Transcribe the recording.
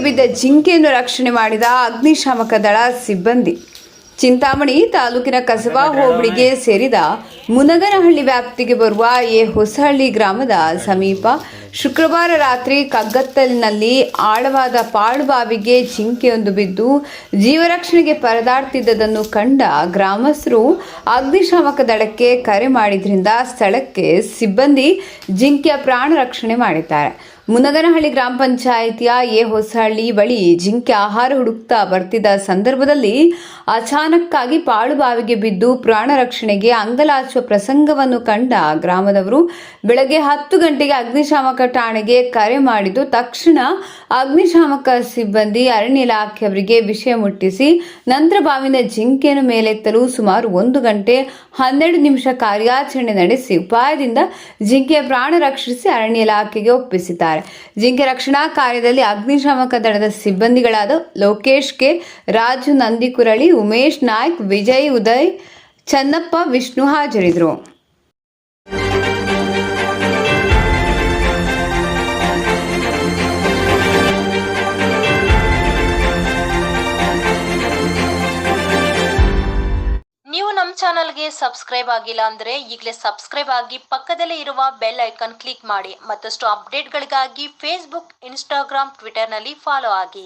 ಬಿದ್ದ ಜಿಂಕೆಯನ್ನು ರಕ್ಷಣೆ ಮಾಡಿದ ಅಗ್ನಿಶಾಮಕ ದಳ ಸಿಬ್ಬಂದಿ. ಚಿಂತಾಮಣಿ ತಾಲೂಕಿನ ಕಸಬಾ ಹೋಬಳಿಗೆ ಸೇರಿದ ಮುನಗನಹಳ್ಳಿ ವ್ಯಾಪ್ತಿಗೆ ಬರುವ ಹೊಸಹಳ್ಳಿ ಗ್ರಾಮದ ಸಮೀಪ ಶುಕ್ರವಾರ ರಾತ್ರಿ ಕಗ್ಗತ್ತಲಿನಲ್ಲಿ ಆಳವಾದ ಪಾಳುಬಾವಿಗೆ ಜಿಂಕೆಯೊಂದು ಬಿದ್ದು ಜೀವರಕ್ಷಣೆಗೆ ಪರದಾಡ್ತಿದ್ದದನ್ನು ಕಂಡ ಗ್ರಾಮಸ್ಥರು ಅಗ್ನಿಶಾಮಕ ದಳಕ್ಕೆ ಕರೆ ಮಾಡಿದ್ರಿಂದ ಸ್ಥಳಕ್ಕೆ ಸಿಬ್ಬಂದಿ ಜಿಂಕೆಯ ಪ್ರಾಣ ರಕ್ಷಣೆ ಮಾಡಿದ್ದಾರೆ. ಮುನಗನಹಳ್ಳಿ ಗ್ರಾಮ ಪಂಚಾಯಿತಿಯ ಹೊಸಹಳ್ಳಿ ಬಳಿ ಜಿಂಕೆ ಆಹಾರ ಹುಡುಕ್ತಾ ಬರ್ತಿದ್ದ ಸಂದರ್ಭದಲ್ಲಿ ಅಚಾನಕ್ಕಾಗಿ ಪಾಳುಬಾವಿಗೆ ಬಿದ್ದು ಪ್ರಾಣ ರಕ್ಷಣೆಗೆ ಅಂಗಲಾಚುವ ಪ್ರಸಂಗವನ್ನು ಕಂಡ ಗ್ರಾಮದವರು ಬೆಳಗ್ಗೆ 10 ಗಂಟೆಗೆ ಅಗ್ನಿಶಾಮಕ ಠಾಣೆಗೆ ಕರೆ ಮಾಡಿದ್ದು ತಕ್ಷಣ ಅಗ್ನಿಶಾಮಕ ಸಿಬ್ಬಂದಿ ಅರಣ್ಯ ಇಲಾಖೆಯವರಿಗೆ ವಿಷಯ ಮುಟ್ಟಿಸಿ ನಂತರ ಬಾವಿನ ಜಿಂಕೆಯನ್ನು ಮೇಲೆತ್ತಲು ಸುಮಾರು 1 ಗಂಟೆ 12 ನಿಮಿಷ ಕಾರ್ಯಾಚರಣೆ ನಡೆಸಿ ಉಪಾಯದಿಂದ ಜಿಂಕೆಯ ಪ್ರಾಣ ರಕ್ಷಿಸಿ ಅರಣ್ಯ ಇಲಾಖೆಗೆ ಒಪ್ಪಿಸಿದ್ದಾರೆ. ಜಿಂಕೆ ರಕ್ಷಣಾ ಕಾರ್ಯದಲ್ಲಿ ಅಗ್ನಿಶಾಮಕ ದಳದ ಸಿಬ್ಬಂದಿಗಳಾದ ಲೋಕೇಶ್ ಕೆ, ರಾಜು ನಂದಿಕುರಳಿ, ಉಮೇಶ್ ನಾಯ್ಕ್, ವಿಜಯ್, ಉದಯ್, ಚನ್ನಪ್ಪ, ವಿಷ್ಣು ಹಾಜರಿದ್ದರು. ನೀವು ನಮ್ಮ ಚಾನಲ್ಗೆ ಸಬ್ಸ್ಕ್ರೈಬ್ ಆಗಿಲ್ಲ ಅಂದರೆ ಈಗಲೇ ಸಬ್ಸ್ಕ್ರೈಬ್ ಆಗಿ ಪಕ್ಕದಲ್ಲೇ ಇರುವ ಬೆಲ್ ಐಕಾನ್ ಕ್ಲಿಕ್ ಮಾಡಿ. ಮತ್ತಷ್ಟು ಅಪ್ಡೇಟ್ಗಳಿಗಾಗಿ ಫೇಸ್ಬುಕ್, ಇನ್ಸ್ಟಾಗ್ರಾಮ್, ಟ್ವಿಟರ್ನಲ್ಲಿ ಫಾಲೋ ಆಗಿ.